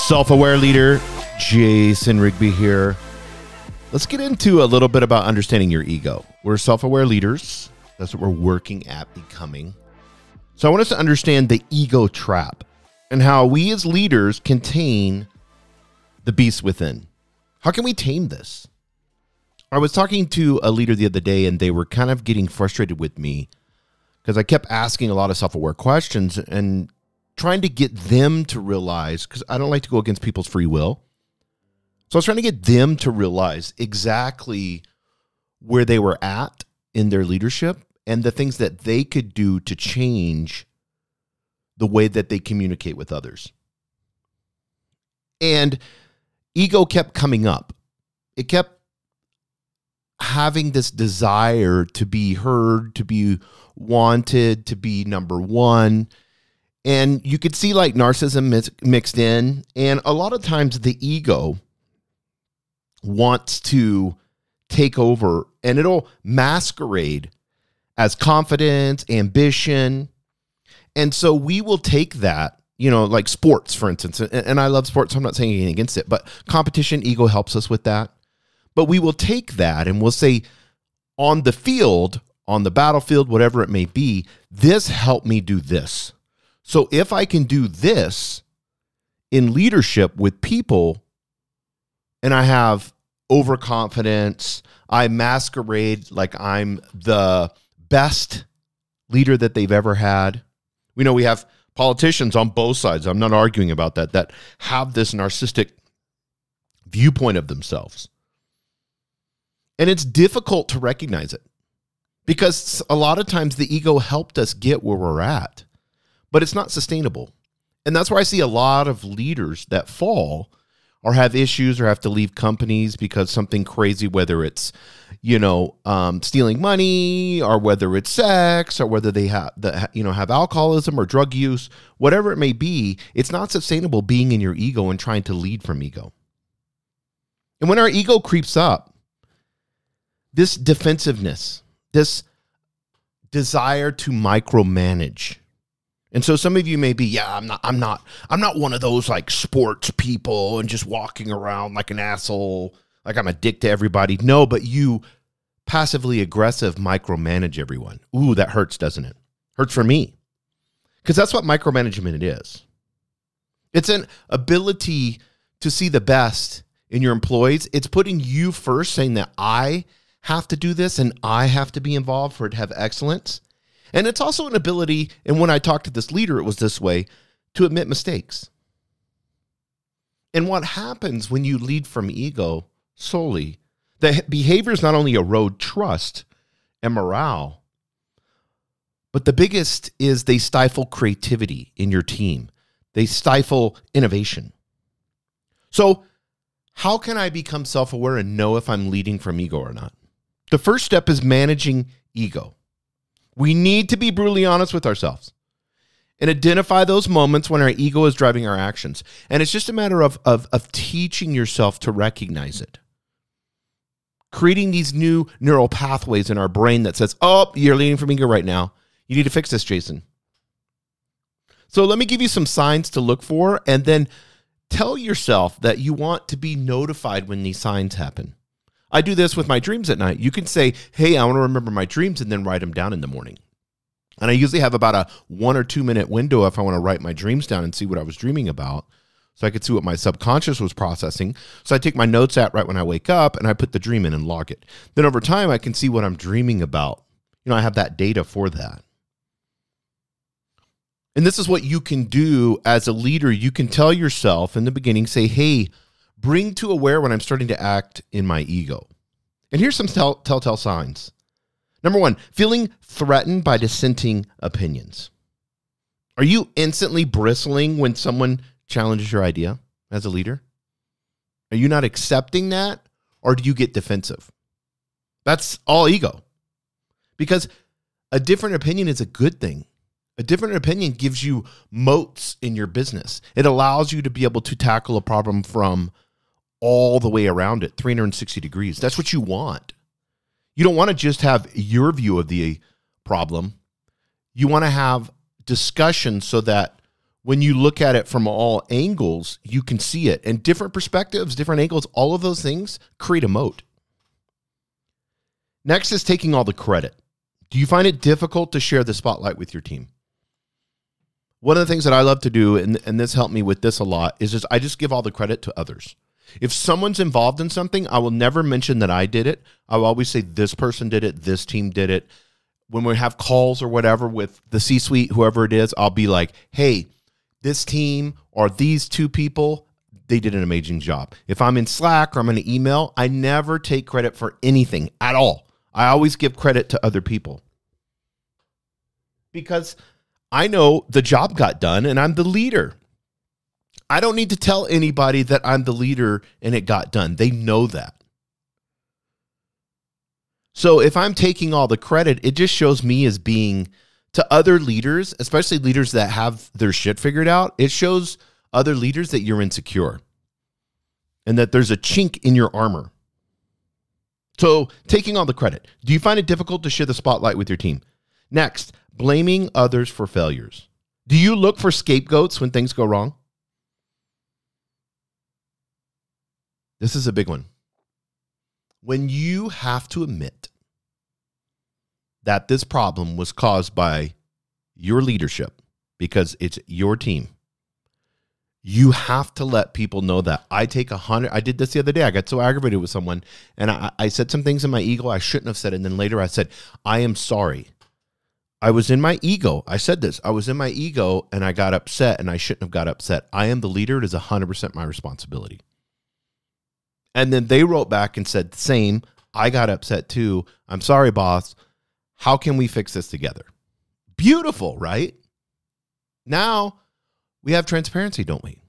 Self-aware leader, Jason Rigby here. Let's get into a little bit about understanding your ego. We're self-aware leaders. That's what we're working at becoming. So I want us to understand the ego trap and how we as leaders can tame the beast within. How can we tame this? I was talking to a leader the other day and they were kind of getting frustrated with me because I kept asking a lot of self-aware questions and trying to get them to realize, because I don't like to go against people's free will. So I was trying to get them to realize exactly where they were at in their leadership and the things that they could do to change the way that they communicate with others. And ego kept coming up. It kept having this desire to be heard, to be wanted, to be number one. And you could see like narcissism mixed in. And a lot of times the ego wants to take over and it'll masquerade as confidence, ambition. And so we will take that, you know, like sports, for instance. And I love sports, so I'm not saying anything against it, but competition, ego helps us with that. But we will take that and we'll say on the field, on the battlefield, whatever it may be, this helped me do this. So if I can do this in leadership with people and I have overconfidence, I masquerade like I'm the best leader that they've ever had. We know we have politicians on both sides. I'm not arguing about that, that have this narcissistic viewpoint of themselves. And it's difficult to recognize it because a lot of times the ego helped us get where we're at. But it's not sustainable. And that's where I see a lot of leaders that fall or have issues or have to leave companies because something crazy, whether it's, you know, stealing money or whether it's sex or whether they have, have alcoholism or drug use, whatever it may be, it's not sustainable being in your ego and trying to lead from ego. And when our ego creeps up, this defensiveness, this desire to micromanage. And so some of you may be, yeah, I'm not one of those like sports people and just walking around like an asshole, like I'm a dick to everybody. No, but you passively aggressive micromanage everyone. Ooh, that hurts, doesn't it? Hurts for me. Because that's what micromanagement is. It's an ability to see the best in your employees. It's putting you first, saying that I have to do this and I have to be involved for it to have excellence. And it's also an ability, and when I talked to this leader, it was this way, to admit mistakes. And what happens when you lead from ego solely, the behaviors not only erode trust and morale, but the biggest is they stifle creativity in your team. They stifle innovation. So how can I become self-aware and know if I'm leading from ego or not? The first step is managing ego. We need to be brutally honest with ourselves and identify those moments when our ego is driving our actions. And it's just a matter of teaching yourself to recognize it. Creating these new neural pathways in our brain that says, oh, you're leading from ego right now. You need to fix this, Jason. So let me give you some signs to look for and then tell yourself that you want to be notified when these signs happen. I do this with my dreams at night. You can say, hey, I want to remember my dreams and then write them down in the morning. And I usually have about a 1 or 2 minute window if I want to write my dreams down and see what I was dreaming about so I could see what my subconscious was processing. So I take my notes out right when I wake up and I put the dream in and log it. Then over time, I can see what I'm dreaming about. You know, I have that data for that. And this is what you can do as a leader. You can tell yourself in the beginning, say, hey, bring to aware when I'm starting to act in my ego. And here's some telltale signs. Number one, feeling threatened by dissenting opinions. Are you instantly bristling when someone challenges your idea as a leader? Are you not accepting that, or do you get defensive? That's all ego. Because a different opinion is a good thing. A different opinion gives you moats in your business. It allows you to be able to tackle a problem from all the way around it, 360 degrees. That's what you want. You don't want to just have your view of the problem. You want to have discussion so that when you look at it from all angles, you can see it. And different perspectives, different angles, all of those things create a moat. Next is taking all the credit. Do you find it difficult to share the spotlight with your team? One of the things that I love to do, and this helped me with this a lot, is I just give all the credit to others. If someone's involved in something, I will never mention that I did it. I will always say this person did it, this team did it. When we have calls or whatever with the C-suite, whoever it is, I'll be like, hey, this team or these two people, they did an amazing job. If I'm in Slack or I'm in an email, I never take credit for anything at all. I always give credit to other people because I know the job got done and I'm the leader. I don't need to tell anybody that I'm the leader and it got done. They know that. So if I'm taking all the credit, it just shows me as being, to other leaders, especially leaders that have their shit figured out, it shows other leaders that you're insecure and that there's a chink in your armor. So taking all the credit. Do you find it difficult to share the spotlight with your team? Next, blaming others for failures. Do you look for scapegoats when things go wrong? This is a big one. When you have to admit that this problem was caused by your leadership because it's your team, you have to let people know that. I did this the other day. I got so aggravated with someone and I said some things in my ego I shouldn't have said. And then later I said, I am sorry. I was in my ego. I said this. I was in my ego and I got upset and I shouldn't have got upset. I am the leader. It is 100% my responsibility. And then they wrote back and said the same. I got upset too. I'm sorry, boss. How can we fix this together? Beautiful, right? Now we have transparency, don't we?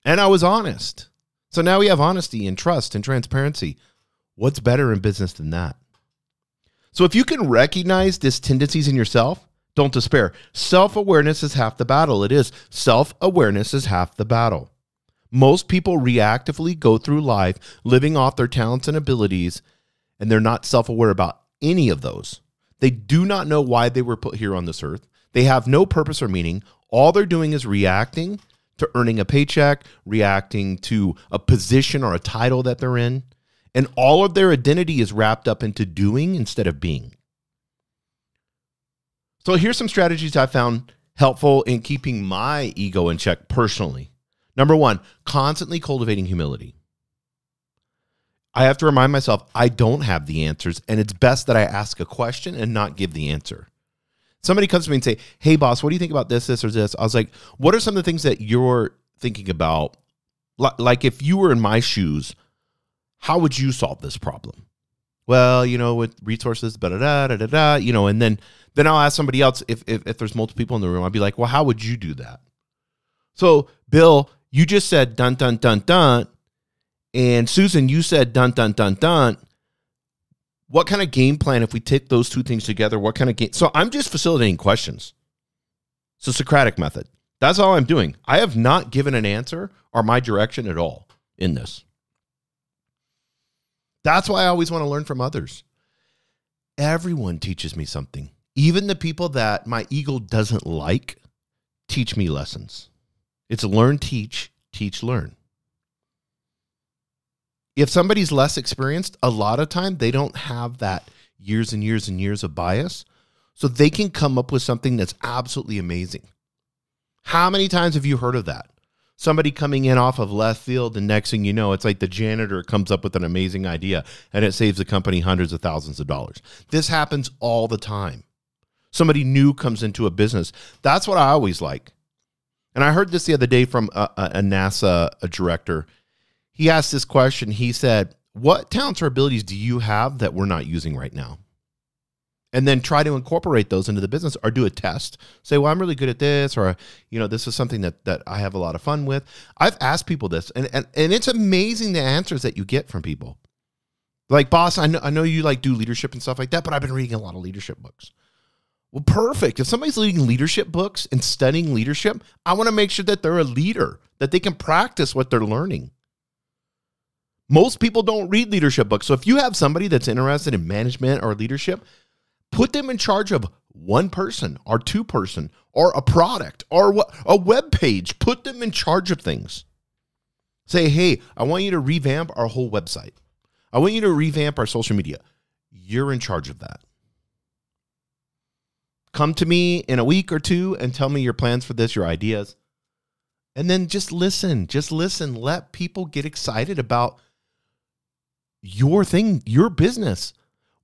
And I was honest. So now we have honesty and trust and transparency. What's better in business than that? So if you can recognize these tendencies in yourself, don't despair. Self-awareness is half the battle. It is. Self-awareness is half the battle. Most people reactively go through life living off their talents and abilities, and they're not self-aware about any of those. They do not know why they were put here on this earth. They have no purpose or meaning. All they're doing is reacting to earning a paycheck, reacting to a position or a title that they're in, and all of their identity is wrapped up into doing instead of being. So here's some strategies I found helpful in keeping my ego in check personally. Number one, constantly cultivating humility. I have to remind myself I don't have the answers, and it's best that I ask a question and not give the answer. Somebody comes to me and say, hey, boss, what do you think about this, or this? I was like, what are some of the things that you're thinking about? Like if you were in my shoes, how would you solve this problem? Well, with resources, and then I'll ask somebody else if there's multiple people in the room. I'll be like, well, how would you do that? So, Bill, you just said dun, dun, dun, dun. And Susan, you said dun, dun, dun, dun. What kind of game plan, if we take those two things together, what kind of game? So I'm just facilitating questions. So Socratic method. That's all I'm doing. I have not given an answer or my direction at all in this. That's why I always want to learn from others. Everyone teaches me something. Even the people that my ego doesn't like teach me lessons. It's learn, teach, learn. If somebody's less experienced, a lot of time they don't have that years and years and years of bias. So they can come up with something that's absolutely amazing. How many times have you heard of that? Somebody coming in off of left field, and next thing you know, it's like the janitor comes up with an amazing idea and it saves the company hundreds of thousands of dollars. This happens all the time. Somebody new comes into a business. That's what I always like. And I heard this the other day from a NASA director. He asked this question. He said, what talents or abilities do you have that we're not using right now? And then try to incorporate those into the business or do a test. Say, well, I'm really good at this, or, this is something that I have a lot of fun with. I've asked people this, and it's amazing the answers that you get from people. Like, boss, I know you do leadership and stuff like that, but I've been reading a lot of leadership books. Well, perfect. If somebody's reading leadership books and studying leadership, I want to make sure that they're a leader, that they can practice what they're learning. Most people don't read leadership books. So if you have somebody that's interested in management or leadership, put them in charge of one person or two person or a product or a web page. Put them in charge of things. Say, hey, I want you to revamp our whole website. I want you to revamp our social media. You're in charge of that. Come to me in a week or two and tell me your plans for this, your ideas. And then just listen. Just listen. Let people get excited about your thing, your business.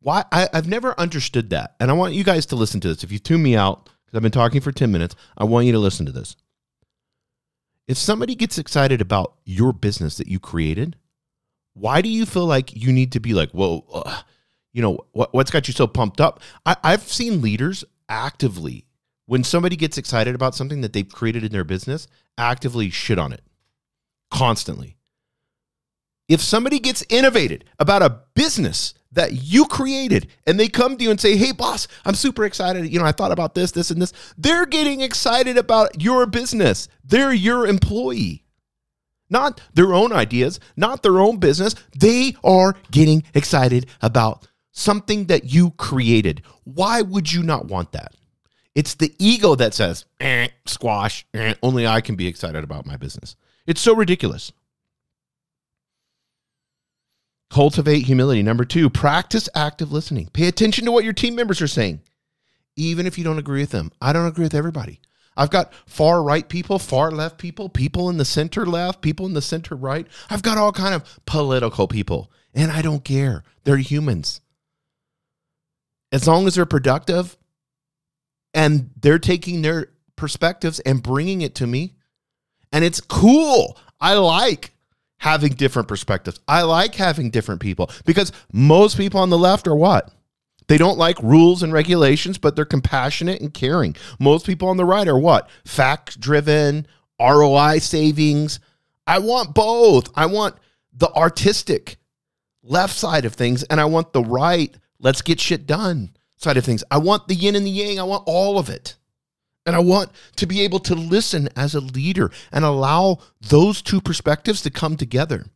Why? I've never understood that. And I want you guys to listen to this. If you tune me out, because I've been talking for 10 minutes, I want you to listen to this. If somebody gets excited about your business that you created, why do you feel like you need to be like, whoa, what's got you so pumped up? I've seen leaders actively, when somebody gets excited about something that they've created in their business, actively shit on it constantly. If somebody gets innovated about a business that you created and they come to you and say, hey, boss, I'm super excited. I thought about this, and this. They're getting excited about your business. They're your employee. Not their own ideas, not their own business. They are getting excited about something that you created. Why would you not want that? It's the ego that says, squash, only I can be excited about my business. It's so ridiculous. Cultivate humility. Number 2, practice active listening. Pay attention to what your team members are saying, even if you don't agree with them. I don't agree with everybody. I've got far right people, far left people, people in the center left, people in the center right. I've got all kind of political people, and I don't care. They're humans. As long as they're productive and they're taking their perspectives and bringing it to me, and it's cool. I like having different perspectives. I like having different people, because most people on the left are what? They don't like rules and regulations, but they're compassionate and caring. Most people on the right are what? Fact-driven, ROI savings. I want both. I want the artistic left side of things, and I want the right, let's get shit done side of things. I want the yin and the yang. I want all of it. And I want to be able to listen as a leader and allow those two perspectives to come together.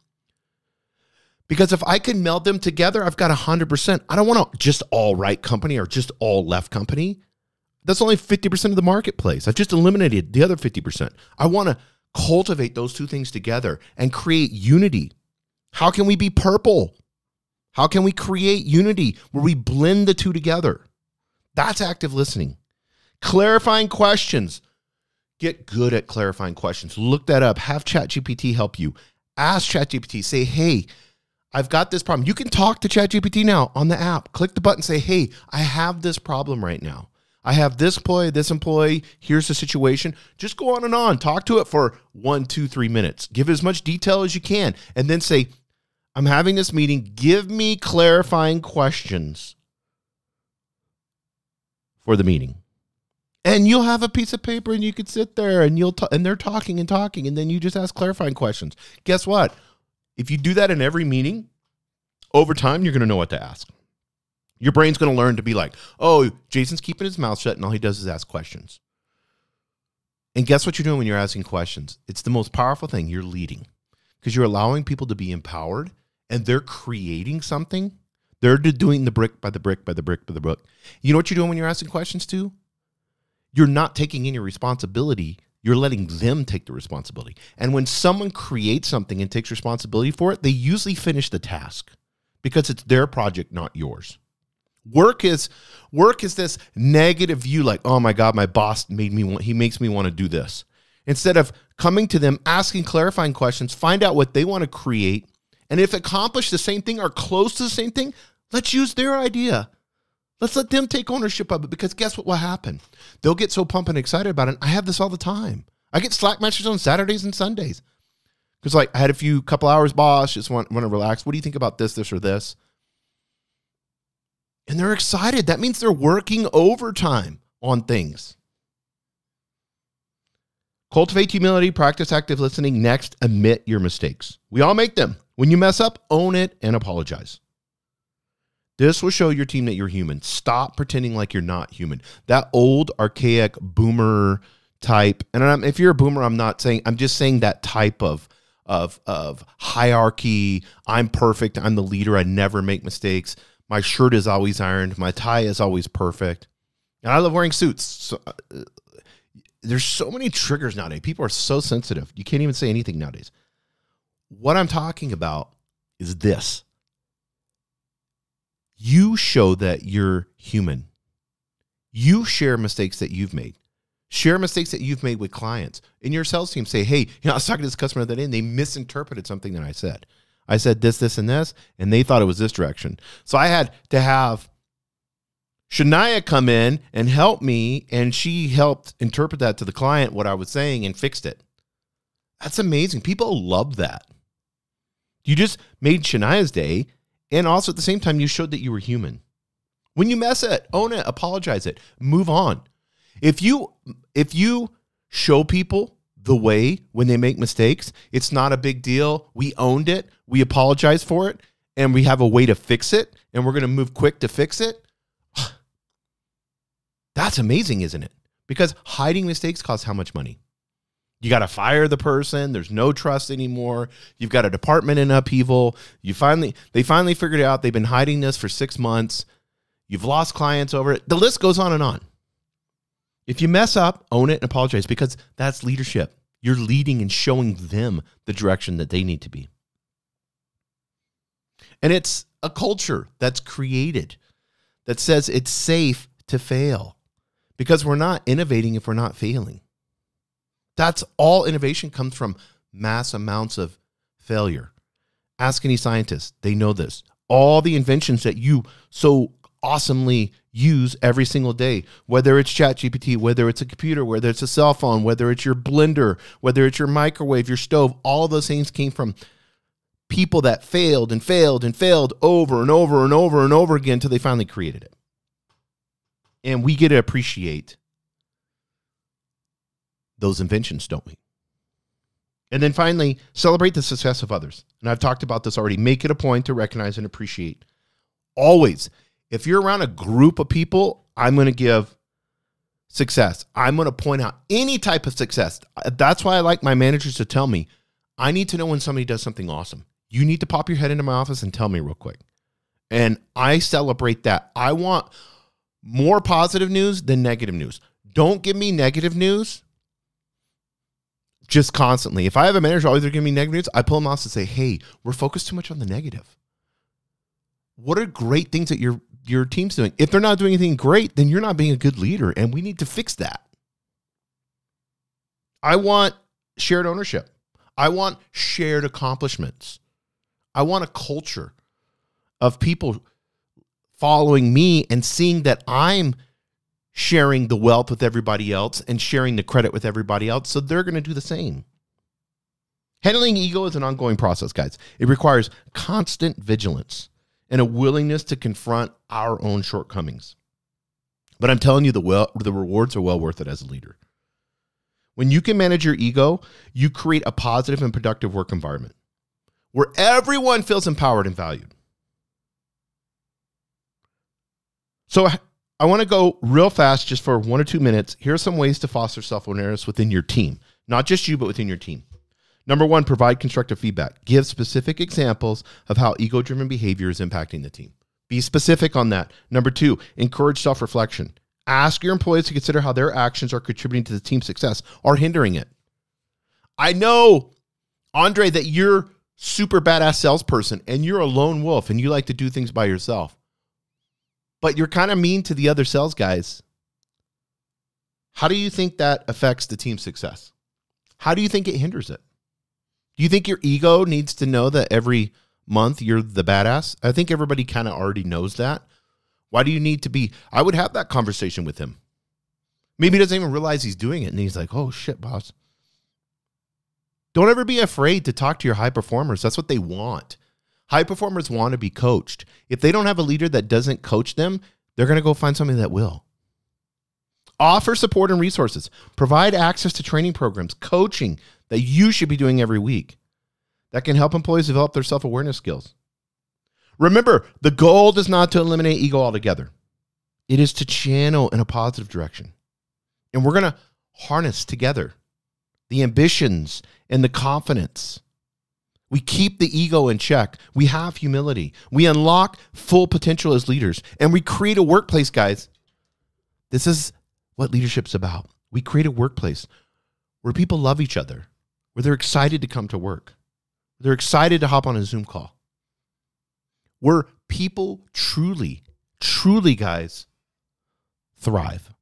Because if I can meld them together, I've got 100%. I don't want a just all right company or just all left company. That's only 50% of the marketplace. I've just eliminated the other 50%. I want to cultivate those two things together and create unity. How can we be purple? How can we create unity where we blend the two together? That's active listening. Clarifying questions. Get good at clarifying questions. Look that up. Have ChatGPT help you. Ask ChatGPT. Say, hey, I've got this problem. You can talk to ChatGPT now on the app. Click the button. Say, hey, I have this problem right now. I have this employee. Here's the situation. Just go on and on. Talk to it for 1, 2, 3 minutes. Give as much detail as you can. And then say, I'm having this meeting. Give me clarifying questions for the meeting. And you'll have a piece of paper and you could sit there and and they're talking and talking. And then you just ask clarifying questions. Guess what? If you do that in every meeting, over time, you're going to know what to ask. Your brain's going to learn to be like, oh, Jason's keeping his mouth shut and all he does is ask questions. And guess what you're doing when you're asking questions? It's the most powerful thing. You're leading, because you're allowing people to be empowered and they're creating something. They're doing the brick by the brick by the brick by the brick. You know what you're doing when you're asking questions too? You're not taking any responsibility. You're letting them take the responsibility. And when someone creates something and takes responsibility for it, they usually finish the task because it's their project, not yours. Work is this negative view, like, oh my God, my boss he makes me want to do this. Instead of coming to them, asking clarifying questions, find out what they want to create. And if accomplish the same thing or close to the same thing, let's use their idea. Let's let them take ownership of it, because guess what will happen? They'll get so pumped and excited about it. I have this all the time. I get Slack messages on Saturdays and Sundays. Because like, I had a couple hours, boss, just want to relax. What do you think about this or this? And they're excited. That means they're working overtime on things. Cultivate humility, practice active listening. Next, admit your mistakes. We all make them. When you mess up, own it and apologize. This will show your team that you're human. Stop pretending like you're not human. That old, archaic boomer type, and if you're a boomer, I'm just saying that type of hierarchy. I'm perfect. I'm the leader. I never make mistakes. My shirt is always ironed. My tie is always perfect. And I love wearing suits. So, there's so many triggers nowadays. People are so sensitive. You can't even say anything nowadays. What I'm talking about is this. You show that you're human. You share mistakes that you've made. Share mistakes that you've made with clients. In your sales team, say, hey, I was talking to this customer the other day and they misinterpreted something that I said. I said this, this, and this, and they thought it was this direction. So I had to have Shania come in and help me, and she helped interpret that to the client, what I was saying, and fixed it. That's amazing. People love that. You just made Shania's day, and also at the same time, you showed that you were human. When you mess it, own it, apologize it, move on. If you show people the way when they make mistakes, it's not a big deal. We owned it. We apologize for it, and we have a way to fix it, and we're going to move quick to fix it. That's amazing, isn't it? Because hiding mistakes costs how much money? You got to fire the person. There's no trust anymore. You've got a department in upheaval. They finally figured it out. They've been hiding this for 6 months. You've lost clients over it. The list goes on and on. If you mess up, own it and apologize, because that's leadership. You're leading and showing them the direction that they need to be. And it's a culture that's created that says it's safe to fail, because we're not innovating if we're not failing. That's all innovation comes from, mass amounts of failure. Ask any scientist. They know this. All the inventions that you so awesomely use every single day, whether it's ChatGPT, whether it's a computer, whether it's a cell phone, whether it's your blender, whether it's your microwave, your stove, all of those things came from people that failed and failed and failed over and over and over and over again until they finally created it. And we get to appreciate those inventions, don't we? And then finally, celebrate the success of others. And I've talked about this already. Make it a point to recognize and appreciate. Always. If you're around a group of people, I'm going to give success. I'm going to point out any type of success. That's why I like my managers to tell me, I need to know when somebody does something awesome. You need to pop your head into my office and tell me real quick. And I celebrate that. I want more positive news than negative news. Don't give me negative news just constantly. If I have a manager always giving me negative news, I pull them off and say, hey, we're focused too much on the negative. What are great things that your team's doing? If they're not doing anything great, then you're not being a good leader, and we need to fix that. I want shared ownership. I want shared accomplishments. I want a culture of people following me and seeing that I'm sharing the wealth with everybody else and sharing the credit with everybody else, so they're going to do the same. Handling ego is an ongoing process, guys. It requires constant vigilance and a willingness to confront our own shortcomings. But I'm telling you, the rewards are well worth it as a leader. When you can manage your ego, you create a positive and productive work environment where everyone feels empowered and valued. So I want to go real fast just for 1 or 2 minutes. Here are some ways to foster self-awareness within your team. Not just you, but within your team. Number 1, provide constructive feedback. Give specific examples of how ego-driven behavior is impacting the team. Be specific on that. Number 2, encourage self-reflection. Ask your employees to consider how their actions are contributing to the team's success or hindering it. I know, Andre, that you're super badass salesperson and you're a lone wolf and you like to do things by yourself, but you're kind of mean to the other sales guys. How do you think that affects the team's success? How do you think it hinders it? Do you think your ego needs to know that every month you're the badass? I think everybody kind of already knows that. Why do you need to be? I would have that conversation with him. Maybe he doesn't even realize he's doing it. And he's like, oh shit, boss. Don't ever be afraid to talk to your high performers. That's what they want. High performers want to be coached. If they don't have a leader that doesn't coach them, they're going to go find somebody that will. Offer support and resources. Provide access to training programs, coaching that you should be doing every week that can help employees develop their self-awareness skills. Remember, the goal is not to eliminate ego altogether. It is to channel in a positive direction. And we're going to harness together the ambitions and the confidence. We keep the ego in check. We have humility. We unlock full potential as leaders. And we create a workplace, guys, This is what leadership's about. We create a workplace where people love each other, where they're excited to come to work. They're excited to hop on a Zoom call. Where people truly, truly, guys, thrive.